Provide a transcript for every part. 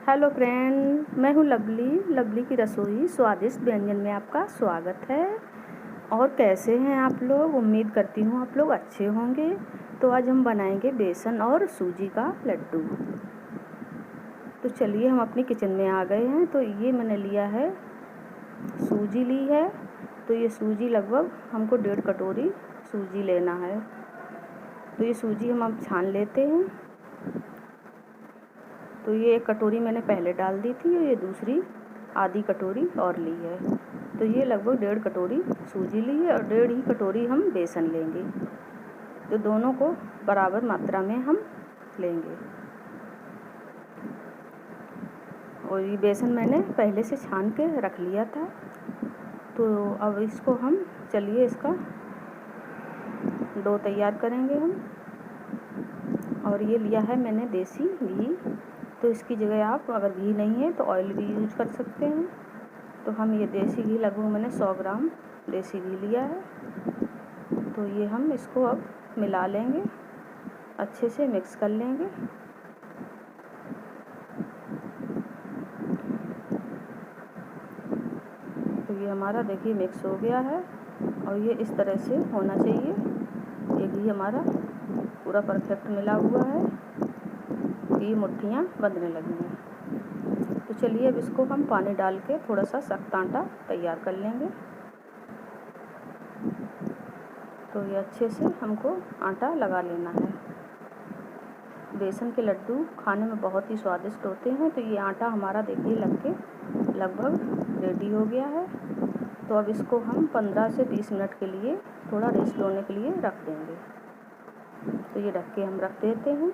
Hello friend, मैं हूँ lovely की रसोई स्वादिष्ट व्यंजन में आपका स्वागत है। और कैसे हैं आप लोग? उम्मीद करती हूँ आप लोग अच्छे होंगे। तो आज हम बनाएंगे बेसन और सूजी का लड्डू। तो चलिए हम अपनी किचन में आ गए हैं। तो ये मैंने लिया है, सूजी ली है। तो ये सूजी लगभग हमको 1.5 कटोरी सूजी लेना है। तो ये सूजी हम अब छान लेते हैं। तो ये 1 कटोरी मैंने पहले डाल दी थी और ये दूसरी आधी कटोरी और ली है। तो ये लगभग 1.5 कटोरी सूजी ली है और 1.5 ही कटोरी हम बेसन लेंगे। तो दोनों को बराबर मात्रा में हम लेंगे। और ये बेसन मैंने पहले से छान के रख लिया था। तो अब इसको हम चलिए इसका डो तैयार करेंगे हम। और ये लिया है मैंने देसी घी। तो इसकी जगह आप अगर घी नहीं है तो ऑयल भी यूज कर सकते हैं। तो हम ये देसी घी लगभग मैंने 100 ग्राम देसी घी लिया है। तो ये हम इसको अब मिला लेंगे, अच्छे से मिक्स कर लेंगे। तो ये हमारा देखिए मिक्स हो गया है और ये इस तरह से होना चाहिए। ये घी हमारा पूरा परफेक्ट मिला हुआ है। ये मुट्ठियाँ बंधने लगी हैं। तो चलिए अब इसको हम पानी डाल के थोड़ा सा सख्त आटा तैयार कर लेंगे। तो ये अच्छे से हमको आटा लगा लेना है। बेसन के लड्डू खाने में बहुत ही स्वादिष्ट होते हैं। तो ये आटा हमारा देखिए लग के लगभग रेडी हो गया है। तो अब इसको हम 15 से 20 मिनट के लिए थोड़ा रेस्ट होने के लिए रख देंगे। तो ये ढक के हम रख देते हैं।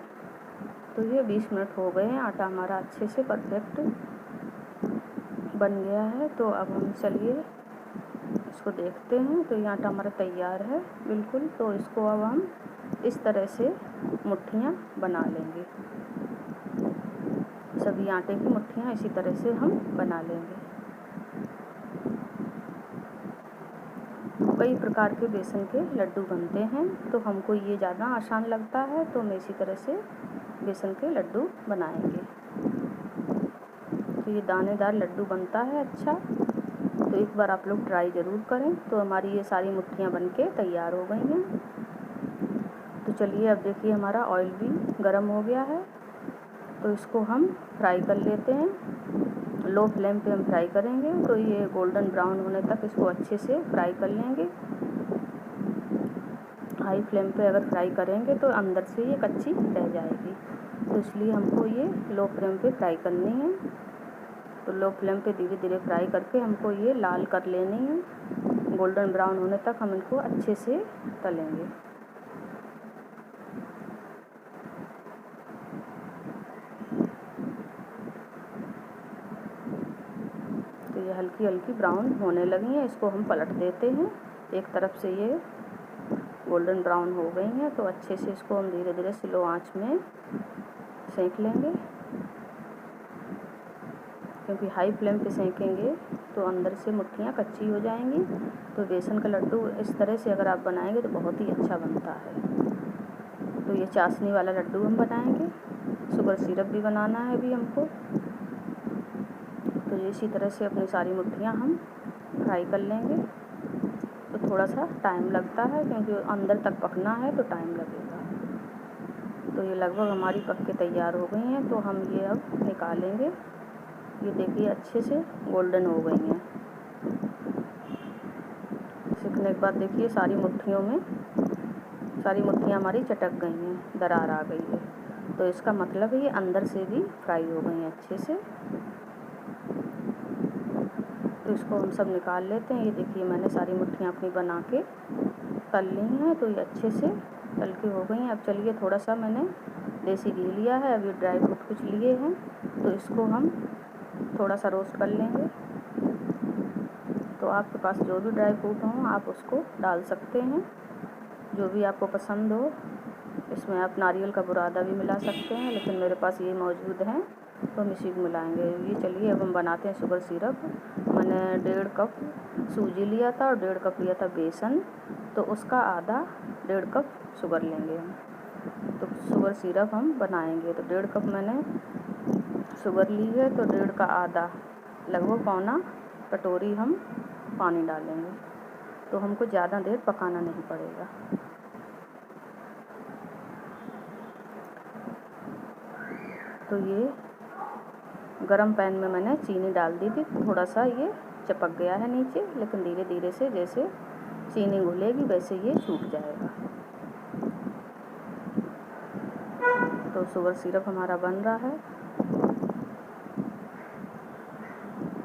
तो ये 20 मिनट हो गए हैं, आटा हमारा अच्छे से परफेक्ट बन गया है। तो अब हम चलिए इसको देखते हैं। तो ये आटा हमारा तैयार है बिल्कुल। तो इसको अब हम इस तरह से मुट्ठियाँ बना लेंगे। सभी आटे की मुट्ठियाँ इसी तरह से हम बना लेंगे। कई प्रकार के बेसन के लड्डू बनते हैं, तो हमको ये ज़्यादा आसान लगता है। तो मैं इसी तरह से बेसन के लड्डू बनाएंगे। तो ये दानेदार लड्डू बनता है अच्छा। तो एक बार आप लोग ट्राई ज़रूर करें। तो हमारी ये सारी मुट्ठियाँ बनके तैयार हो गई हैं। तो चलिए अब देखिए हमारा ऑयल भी गर्म हो गया है। तो इसको हम फ्राई कर लेते हैं। लो फ्लेम पे हम फ्राई करेंगे। तो ये गोल्डन ब्राउन होने तक इसको अच्छे से फ्राई कर लेंगे। हाई फ्लेम पे अगर फ्राई करेंगे तो अंदर से ये कच्ची रह जाएगी। तो इसलिए हमको ये लो फ्लेम पे फ्राई करनी है। तो लो फ्लेम पे धीरे धीरे फ्राई करके हमको ये लाल कर लेनी है। गोल्डन ब्राउन होने तक हम इनको अच्छे से तलेंगे। तो ये हल्की हल्की ब्राउन होने लगी हैं। इसको हम पलट देते हैं। एक तरफ से ये गोल्डन ब्राउन हो गई हैं। तो अच्छे से इसको हम धीरे धीरे स्लो आंच में सेंक लेंगे, क्योंकि हाई फ्लेम पे सेंकेंगे तो अंदर से मुट्ठियाँ कच्ची हो जाएंगी। तो बेसन का लड्डू इस तरह से अगर आप बनाएंगे तो बहुत ही अच्छा बनता है। तो ये चाशनी वाला लड्डू हम बनाएंगे। शुगर सिरप भी बनाना है अभी हमको। तो इसी तरह से अपनी सारी मुट्ठियाँ हम फ्राई कर लेंगे। तो थोड़ा सा टाइम लगता है, क्योंकि अंदर तक पकना है तो टाइम लगेगा। तो ये लगभग हमारी पक के तैयार हो गई हैं। तो हम ये अब निकालेंगे। ये देखिए अच्छे से गोल्डन हो गई हैं। सीखने के बाद देखिए सारी मुट्ठियों में सारी मुट्ठियाँ हमारी चटक गई हैं, दरार आ गई है। तो इसका मतलब है ये अंदर से भी फ्राई हो गई हैं अच्छे से। तो इसको हम सब निकाल लेते हैं। ये देखिए मैंने सारी मुट्ठियाँ अपनी बना के तल ली हैं। तो ये अच्छे से तल के हो गई हैं। अब चलिए थोड़ा सा मैंने देसी घी लिया है, अभी ड्राई फ्रूट कुछ लिए हैं। तो इसको हम थोड़ा सा रोस्ट कर लेंगे। तो आपके पास जो भी ड्राई फ्रूट हो आप उसको डाल सकते हैं, जो भी आपको पसंद हो। इसमें आप नारियल का बुरादा भी मिला सकते हैं, लेकिन मेरे पास ये मौजूद हैं तो हम इसी को मिलाएंगे। ये चलिए अब हम बनाते हैं शुगर सिरप। मैंने 1.5 कप सूजी लिया था और 1.5 कप लिया था बेसन। तो उसका आधा 1.5 कप शुगर लेंगे हम। तो शुगर सिरप हम बनाएंगे। तो 1.5 कप मैंने शुगर ली है तो 1.5 का आधा, लगभग पौना कटोरी हम पानी डालेंगे, तो हमको ज़्यादा देर पकाना नहीं पड़ेगा। तो ये गरम पैन में मैंने चीनी डाल दी थी, थोड़ा सा ये चिपक गया है नीचे, लेकिन धीरे धीरे से जैसे चीनी घुलेगी वैसे ये छूट जाएगा। तो शुगर सिरप हमारा बन रहा है।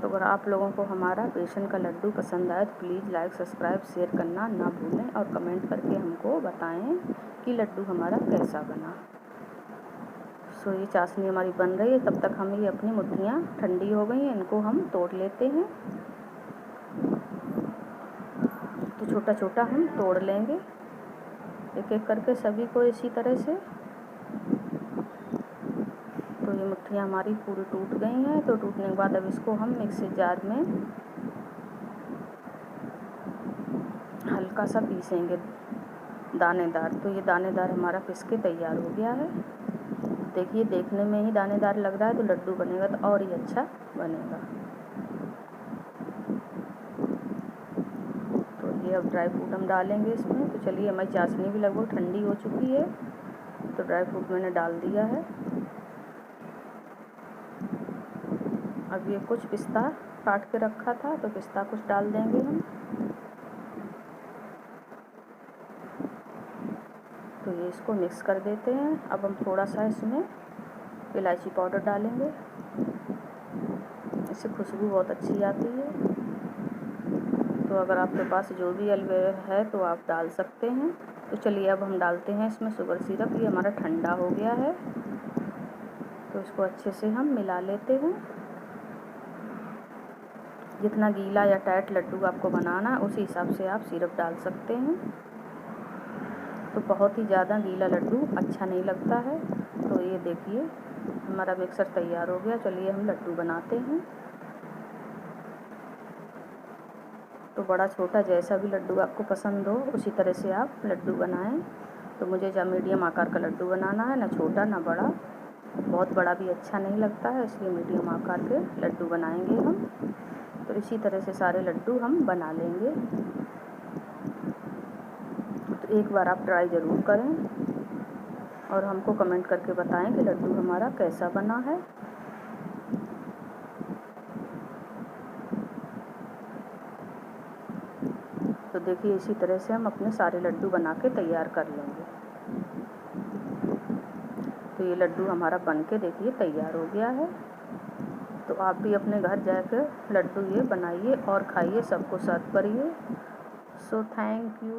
तो अगर आप लोगों को हमारा बेसन का लड्डू पसंद आए तो प्लीज़ लाइक, सब्सक्राइब, शेयर करना ना भूलें और कमेंट करके हमको बताएं कि लड्डू हमारा कैसा बना। सो ये चाशनी हमारी बन रही है, तब तक हम ये अपनी मुट्ठियाँ ठंडी हो गई हैं, इनको हम तोड़ लेते हैं। तो छोटा छोटा हम तोड़ लेंगे एक एक करके सभी को इसी तरह से। तो ये मुट्ठियाँ हमारी पूरी टूट गई हैं। तो टूटने के बाद अब इसको हम मिक्सी जार में हल्का सा पीसेंगे दानेदार। तो ये दानेदार हमारा पिस के तैयार हो गया है। देखिए देखने में ही दानेदार लग रहा है, तो लड्डू बनेगा तो और ही अच्छा बनेगा। तो ये अब ड्राई फ्रूट हम डालेंगे इसमें। तो चलिए हमारी चाशनी भी लगभग ठंडी हो चुकी है, तो ड्राई फ्रूट मैंने डाल दिया है। अब ये कुछ पिस्ता काट के रखा था, तो पिस्ता कुछ डाल देंगे हम। तो ये इसको मिक्स कर देते हैं। अब हम थोड़ा सा इसमें इलायची पाउडर डालेंगे, इससे खुशबू बहुत अच्छी आती है। तो अगर आपके पास जो भी एलोवेरा है तो आप डाल सकते हैं। तो चलिए अब हम डालते हैं इसमें शुगर सिरप। ये हमारा ठंडा हो गया है, तो इसको अच्छे से हम मिला लेते हैं। जितना गीला या टाइट लड्डू आपको बनाना है उसी हिसाब से आप सिरप डाल सकते हैं। तो बहुत ही ज़्यादा गीला लड्डू अच्छा नहीं लगता है। तो ये देखिए हमारा मिक्सर तैयार हो गया। चलिए हम लड्डू बनाते हैं। तो बड़ा छोटा जैसा भी लड्डू आपको पसंद हो उसी तरह से आप लड्डू बनाएं। तो मुझे जब मीडियम आकार का लड्डू बनाना है, ना छोटा ना बड़ा, बहुत बड़ा भी अच्छा नहीं लगता है, इसलिए मीडियम आकार के लड्डू बनाएंगे हम। तो इसी तरह से सारे लड्डू हम बना लेंगे। तो एक बार आप ट्राई ज़रूर करें और हमको कमेंट करके बताएं कि लड्डू हमारा कैसा बना है। तो देखिए इसी तरह से हम अपने सारे लड्डू बना के तैयार कर लेंगे। तो ये लड्डू हमारा बन के देखिए तैयार हो गया है। तो आप भी अपने घर जाकर लड्डू ये बनाइए और खाइए, सबको सर्व करिए। So thank you.